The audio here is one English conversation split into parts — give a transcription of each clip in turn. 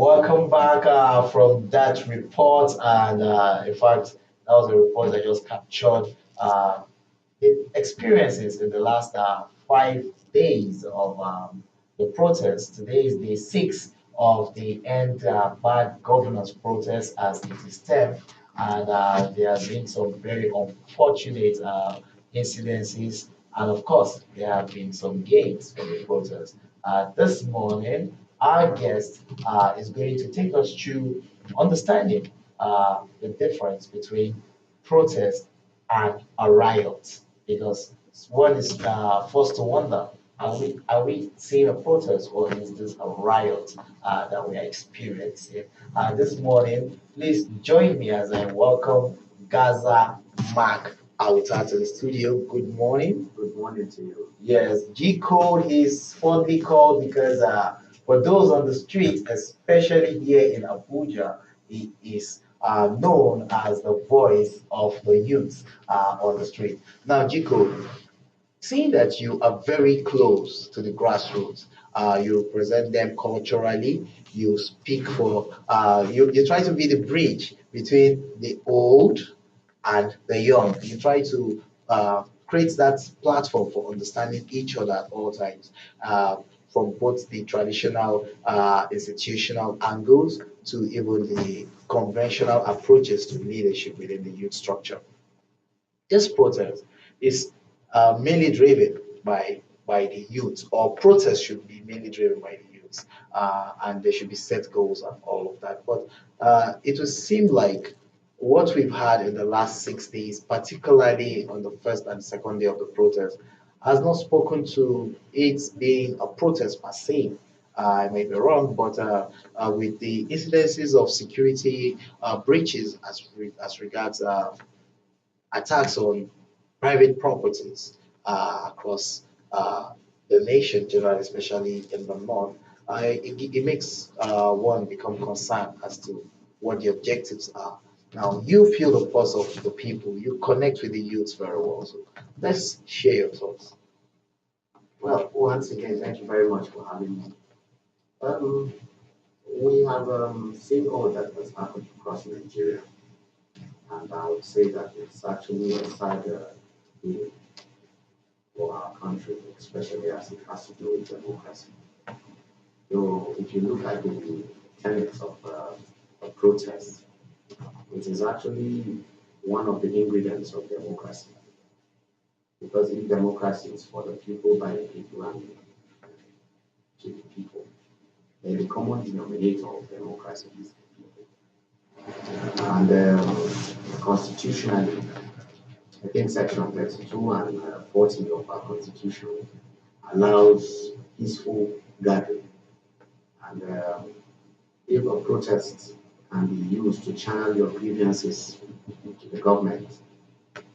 Welcome back from that report. And in fact, that was a report I just captured the experiences in the last 5 days of the protest. Today is day six of the end bad governance protest, as it is termed. And there have been some very unfortunate incidences. And of course, there have been some gains from the protest. This morning, our guest is going to take us through understanding the difference between protest and a riot. Because one is forced to wonder, are we seeing a protest or is this a riot that we are experiencing? This morning, please join me as I welcome Gaza Mark Outa to the studio. Good morning. Good morning to you. Yes, G Code is fondly called because for those on the street, especially here in Abuja, he is known as the voice of the youth on the street. Now, G Code, seeing that you are very close to the grassroots, you represent them culturally, you speak for, you try to be the bridge between the old and the young. You try to create that platform for understanding each other at all times, from both the traditional institutional angles to even the conventional approaches to leadership within the youth structure. This protest is mainly driven by the youth, or protest should be mainly driven by the youth, and there should be set goals and all of that. But it would seem like what we've had in the last 6 days, particularly on the first and second day of the protest, has not spoken to it being a protest per se. I may be wrong, but with the incidences of security breaches as regards attacks on private properties across the nation, generally, especially in the north, it makes one become concerned as to what the objectives are. Now, you feel the pulse of the people, you connect with the youths very well. So let's share your thoughts. Well, once again, thank you very much for having me. Um, we have seen all that has happened across Nigeria, and I would say that it's actually a sad day for our country, especially as it has to do with democracy. So, if you look at the tenets of a protest, it is actually one of the ingredients of democracy. Because if democracy is for the people, by the people, and to the people, then the common denominator of democracy is the people. And constitutionally, I think Section 32 and 40 of our Constitution allows peaceful gathering. And if a protest can be used to channel your grievances to the government,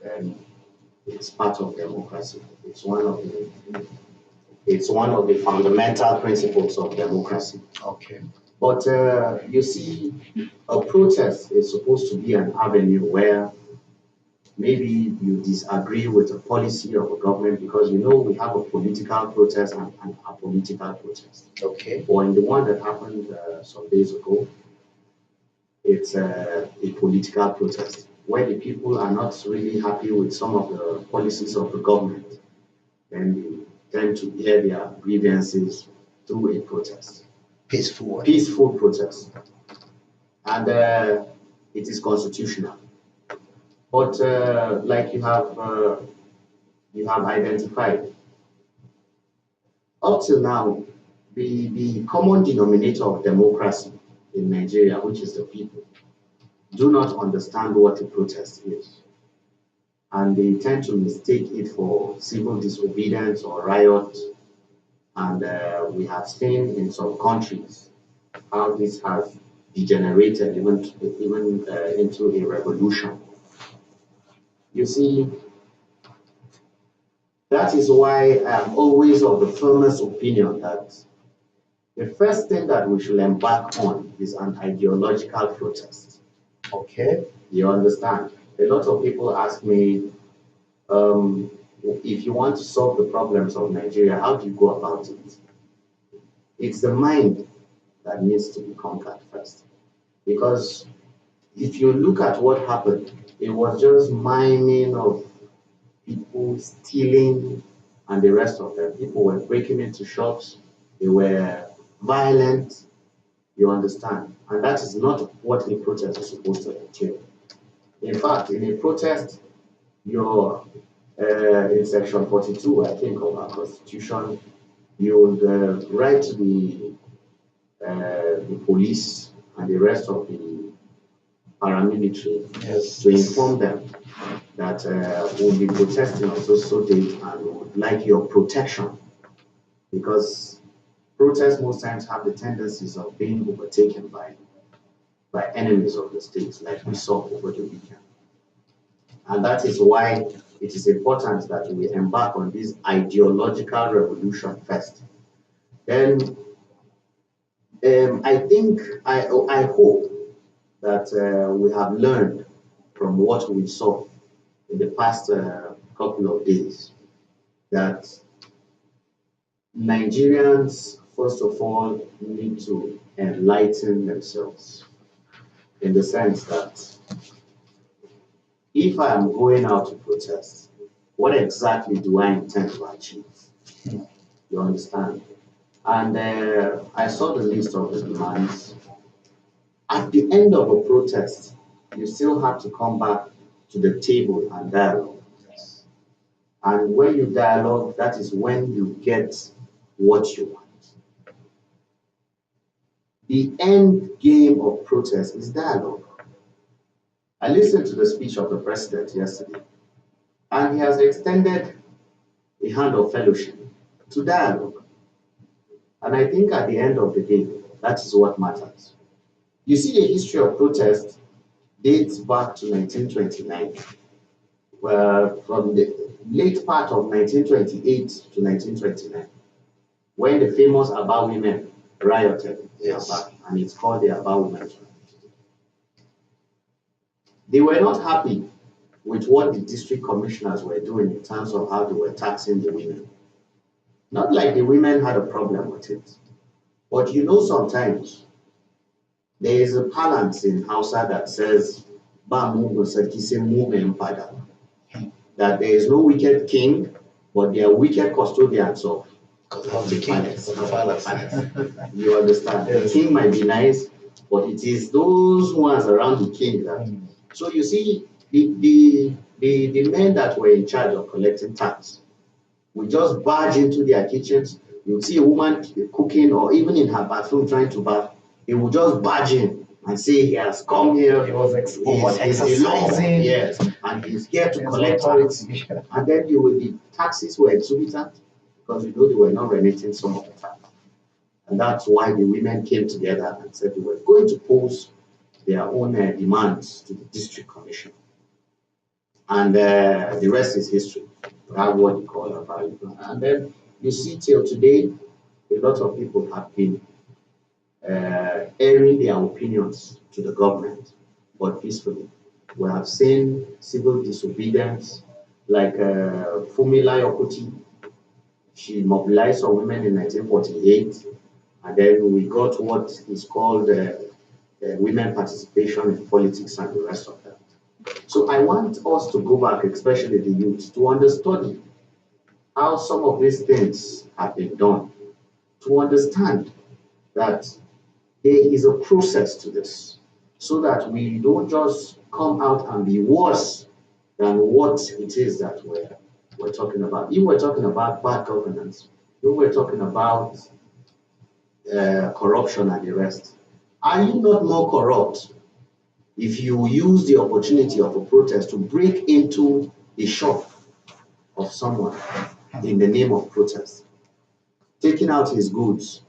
then it's part of democracy. It's one of the fundamental principles of democracy. Okay. But you see, a protest is supposed to be an avenue where maybe you disagree with the policy of a government, because we have a political protest and a political protest. Okay. Or in the one that happened some days ago, it's a political protest where the people are not really happy with some of the policies of the government. Then they tend to air their grievances through a protest, Peaceful one. peaceful protest, and it is constitutional. But like you have identified, up till now, the common denominator of democracy in Nigeria, which is the people, do not understand what a protest is. And they tend to mistake it for civil disobedience or riot. And we have seen in some countries how this has degenerated even into a revolution. You see, that is why I'm always of the firmest opinion that the first thing that we should embark on is an ideological protest. Okay. You understand? A lot of people ask me, um, if you want to solve the problems of Nigeria, how do you go about it? It's the mind that needs to be conquered first. Because if you look at what happened, it was just miming of people stealing and the rest of them. People were breaking into shops, they were violent, you understand. And that is not what a protest is supposed to entail. In fact, in a protest, you're in section 42, I think, of our constitution, you would write to the police and the rest of the paramilitary Yes. to inform them that we'll be protesting on so date and would like your protection, because protests most times have the tendencies of being overtaken by enemies of the state, like we saw over the weekend. And that is why it is important that we embark on this ideological revolution first. Then I hope that we have learned from what we saw in the past couple of days that Nigerians, first of all, need to enlighten themselves in the sense that if I am going out to protest, what exactly do I intend to achieve? You understand? And I saw the list of the demands. At the end of a protest, you still have to come back to the table and dialogue. And when you dialogue, that is when you get what you want. The end game of protest is dialogue. I listened to the speech of the president yesterday, and he has extended a hand of fellowship to dialogue. And I think at the end of the day, that is what matters. You see, the history of protest dates back to 1929, where from the late part of 1928 to 1929, when the famous Aba women rioted, Yes. and it's called the Aba Women's Riot. They were not happy with what the district commissioners were doing in terms of how they were taxing the women. Not like the women had a problem with it. But you know, sometimes there is a balance in Hausa that says, "Ba mu sarki sai mugun fada," that there is no wicked king, but there are wicked custodians of the palace. You understand? Yes. The king might be nice, but it is those ones around the king that. So you see, the men that were in charge of collecting tax would just barge into their kitchens. You'd see a woman cooking or even in her bathroom trying to bath. He would just barge in and say he has come here. He was exercising. Yes, and he's here to collect tax. And then the taxes were exorbitant because they were not remitting some of the tax. And that's why the women came together and said they were going to pose their own demands to the district commission. And the rest is history. We have what you call a value. And then you see till today, a lot of people have been airing their opinions to the government, but peacefully. We have seen civil disobedience, like Fumila Yokoti. She mobilized some women in 1948, and then we got what is called women participation in politics and the rest of that. So I want us to go back, especially the youth, to understudy how some of these things have been done, to understand that there is a process to this, so that we don't just come out and be worse than what it is that we're talking about. If we're talking about bad governance, if we're talking about corruption and the rest, are you not more corrupt if you use the opportunity of a protest to break into a shop of someone in the name of protest, taking out his goods?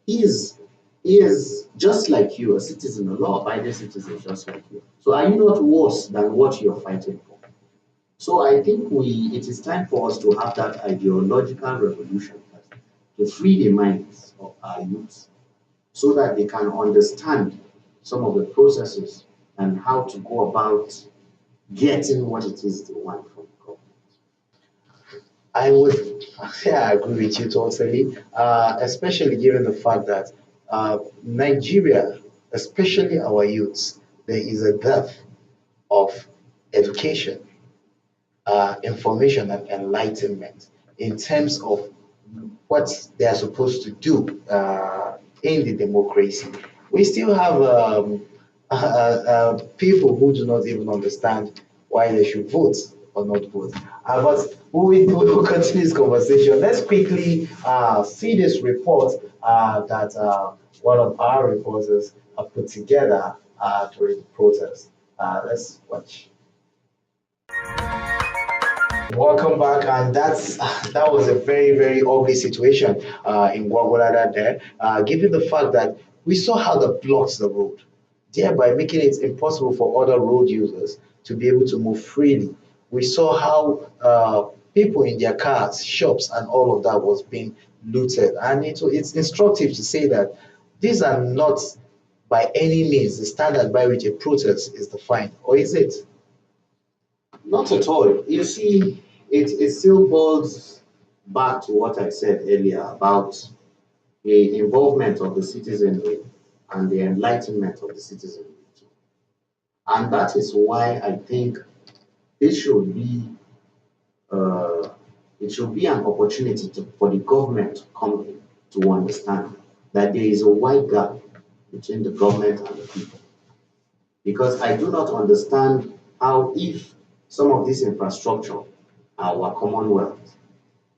He is just like you, a citizen, a law-abiding citizen just like you. So are you not worse than what you're fighting for? So I think it is time for us to have that ideological revolution first, to free the minds of our youth so that they can understand some of the processes and how to go about getting what it is they want from the government. I would, yeah, I agree with you totally, especially given the fact that Nigeria, especially our youths, there is a dearth of education, information, and enlightenment in terms of what they are supposed to do in the democracy. We still have people who do not even understand why they should vote or not vote. But we will continue this conversation. Let's quickly see this report that one of our reporters have put together during the protest. Let's watch. Welcome back, and that was a very ugly situation in Gwagwalada there, given the fact that we saw how they blocked the road, thereby making it impossible for other road users to be able to move freely. We saw how people in their cars, shops, and all of that was being looted, and it's instructive to say that these are not by any means the standard by which a protest is defined, or is it? Not at all. You see, it still boils back to what I said earlier about the involvement of the citizenry and the enlightenment of the citizenry. And that is why I think this should be uh, it should be an opportunity for the government to come in to understand that there is a wide gap between the government and the people. Because I do not understand how, if some of this infrastructure are our commonwealth,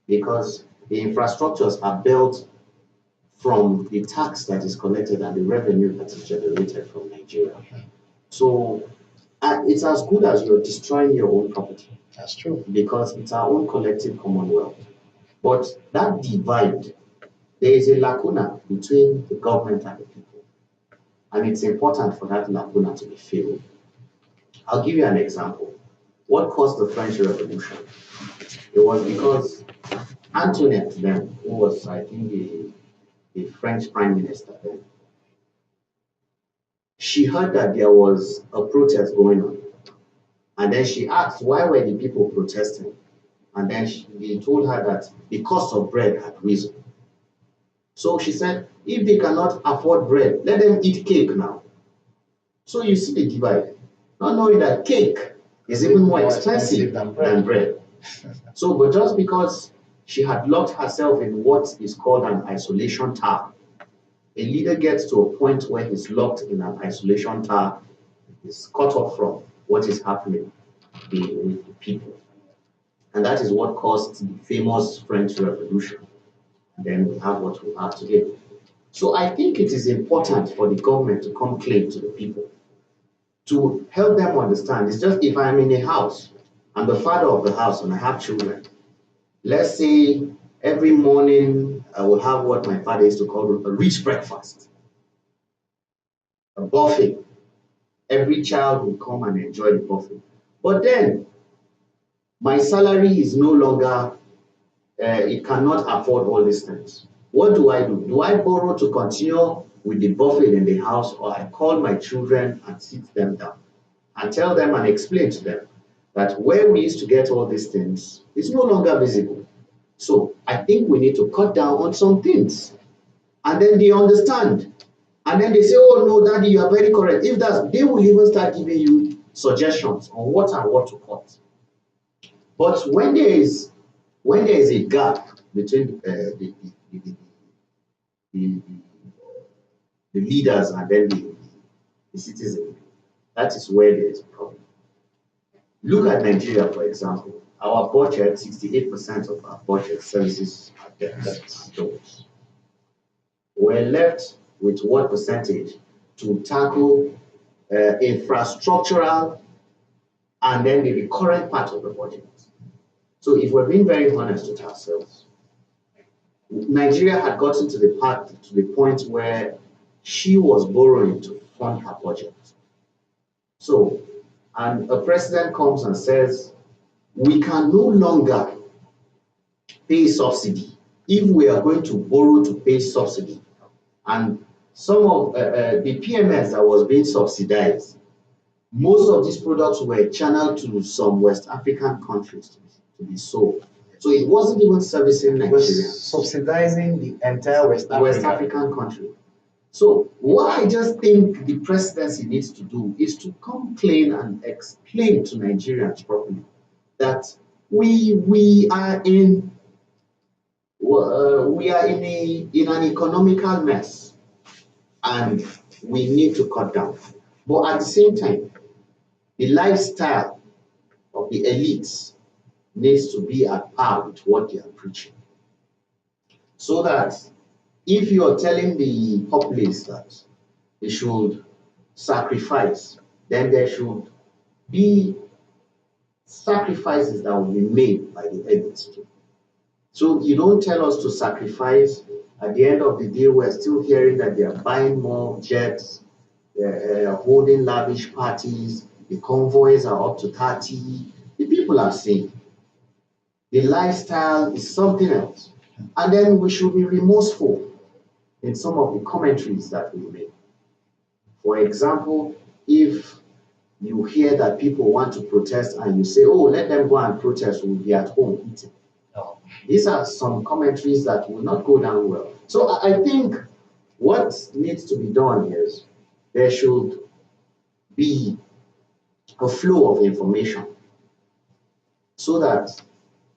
because the infrastructures are built from the tax that is collected and the revenue that is generated from Nigeria. So it's as good as you're destroying your own property That's true. because it's our own collective commonwealth. But that divide, there is a lacuna between the government and the people. And it's important for that lacuna to be filled. I'll give you an example. What caused the French Revolution? It was because Antoinette then, who was, I think, the French Prime Minister then, she heard that there was a protest going on. And then she asked, why were the people protesting? And then they told her that the cost of bread had risen. So she said, if they cannot afford bread, let them eat cake now. So you see the divide, not knowing that cake is even more expensive than bread. So, but just because she had locked herself in what is called an isolation tower, a leader gets to a point where he's locked in an isolation tower, is cut off from what is happening with the people. And that is what caused the famous French Revolution. And then we have what we have today. So I think it is important for the government to come clean to the people, to help them understand. It's just if I'm in a house, I'm the father of the house and I have children. Let's say every morning I will have what my father used to call a rich breakfast, a buffet. Every child will come and enjoy the buffet. But then my salary is no longer, it cannot afford all these things. What do? Do I borrow to continue with the buffet in the house, or I call my children and sit them down and tell them and explain to them that where we used to get all these things is no longer visible. So I think we need to cut down on some things. And then they understand. And then they say, oh no, Daddy, you are very correct. If that's, they will even start giving you suggestions on what and what to cut. But when there is a gap between the, the leaders and then the citizens, that is where there is a problem. Look at Nigeria, for example. Our budget, 68% of our budget services are debt loans. We're left with what percentage to tackle infrastructural and then the recurrent part of the budget. So if we're being very honest with ourselves, Nigeria had gotten to the point where she was borrowing to fund her budget. So, and a president comes and says, we can no longer pay subsidy if we are going to borrow to pay subsidy. And some of the PMS that was being subsidized, most of these products were channeled to some West African countries to be sold. So it wasn't even servicing Nigeria. Subsidizing the entire West African country. So what I just think the presidency needs to do is to come clean and explain to Nigerians properly that we are in in an economical mess and we need to cut down. But at the same time, the lifestyle of the elites needs to be at par with what they are preaching. So that if you're telling the populace that they should sacrifice, then there should be sacrifices that will be made by the elites too. So you don't tell us to sacrifice. At the end of the day, we're still hearing that they are buying more jets, they're holding lavish parties, the convoys are up to 30. The people are saying the lifestyle is something else. And then we should be remorseful in some of the commentaries that we make. For example, if you hear that people want to protest and you say, oh, let them go and protest, we'll be at home eating. No. These are some commentaries that will not go down well. So I think what needs to be done is there should be a flow of information so that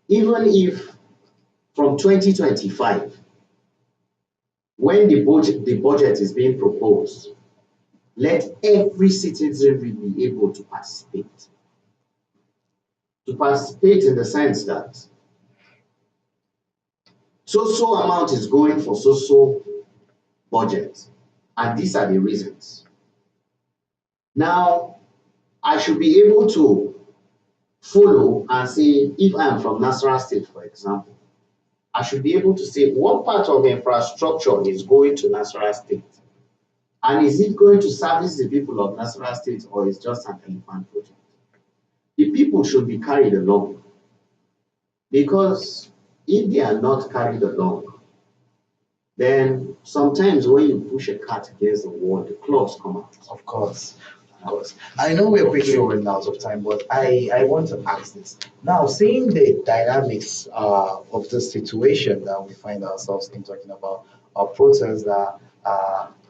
even if from 2025, when the budget is being proposed, let every citizen be able to participate. To participate in the sense that so amount is going for so budget, and these are the reasons. Now, I should be able to follow and say, if I am from Nasarawa State, for example, I should be able to say what part of infrastructure is going to Nasarawa State, and is it going to service the people of Nasarawa State, or is just an elephant project? The people should be carried along, because if they are not carried along, then sometimes when you push a cat against the wall, the claws come out. Of course. Of course. I know we're quickly running out of time, but I want to ask this. Now, seeing the dynamics of the situation that we find ourselves in talking about, a protest that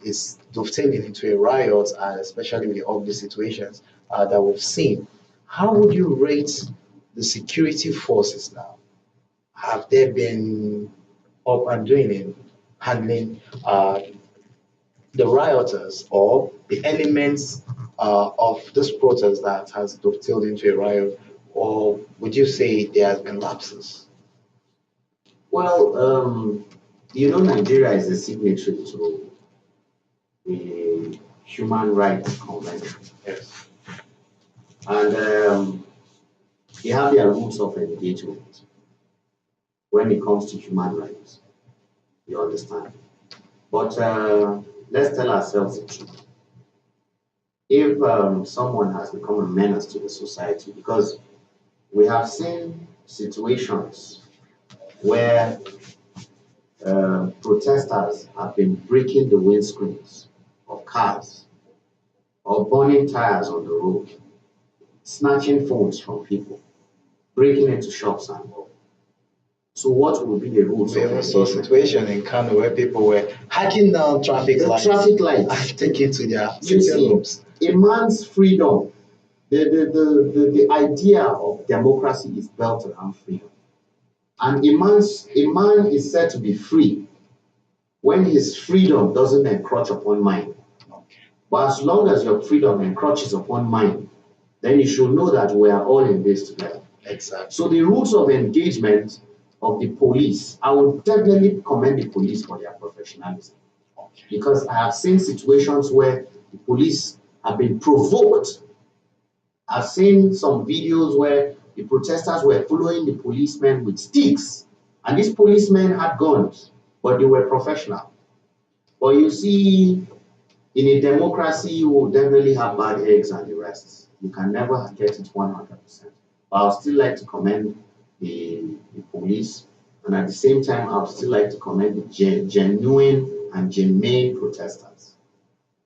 is dovetailing into a riot, and especially with the obvious situations that we've seen, how would you rate the security forces now? Have they been up and doing in handling the rioters or the elements of this protest that has dovetailed into a riot, or would you say there has been lapses? Well, Nigeria is a signatory to the Human Rights Convention. Yes. And they have their rules of engagement when it comes to human rights. You understand? But let's tell ourselves the truth. If someone has become a menace to the society, because we have seen situations where protesters have been breaking the windscreens of cars or burning tires on the road, snatching phones from people, breaking into shops and all. So what will be the rules We of even saw a situation in Kano where people were hacking down traffic lights, and taking to their sitting rooms. A man's freedom, the idea of democracy is built around freedom. And a man is said to be free when his freedom doesn't encroach upon mine. But as long as your freedom encroaches upon mine, then you should know that we are all in this together. Exactly. So the rules of engagement of the police, I would definitely commend the police for their professionalism. Because I have seen situations where the police have been provoked. I've seen some videos where the protesters were following the policemen with sticks, and these policemen had guns, but they were professional. But you see, in a democracy, you will definitely have bad eggs and the rest. You can never get it 100%. But I'll still like to commend the police, and at the same time, I'll still like to commend the genuine and germane protesters.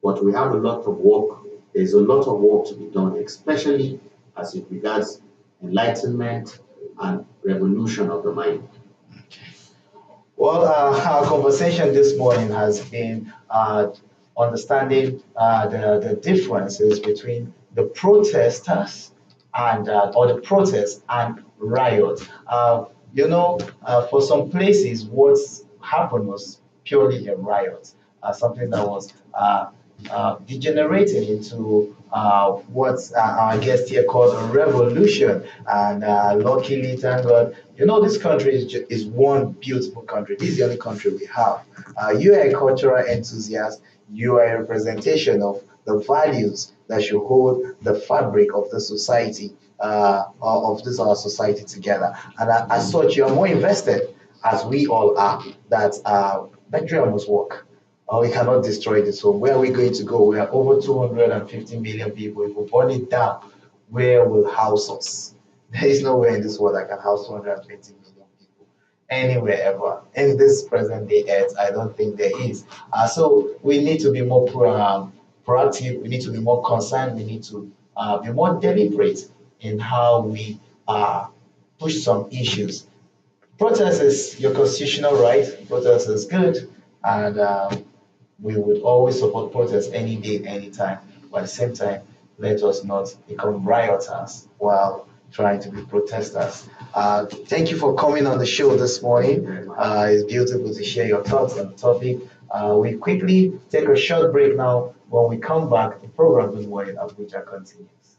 But we have a lot of work. There's a lot of work to be done, especially as it regards enlightenment and revolution of the mind. Well, our conversation this morning has been understanding the differences between the protesters and or the protest and riot. For some places, what happened was purely a riot, something that was degenerating into what our guest here called a revolution. And luckily, thank God, this country is one beautiful country. This is the only country we have. You are a cultural enthusiast. You are a representation of the values that should hold the fabric of the society, of this our society together. And as such, you are more invested, as we all are, that Nigeria must work. We cannot destroy this home. Where are we going to go? We are over 250 million people. If we burn it down, where will house us? There is nowhere in this world that can house 220 million people anywhere ever. In this present day earth, I don't think there is. So we need to be more proactive. We need to be more concerned. We need to be more deliberate in how we push some issues. Protest is your constitutional right. Protest is good, and we would always support protest any day, anytime. But at the same time, let us not become rioters while trying to be protesters. Thank you for coming on the show this morning. It's beautiful to share your thoughts on the topic. We quickly take a short break now. When we come back, the program Good Morning Abuja continues.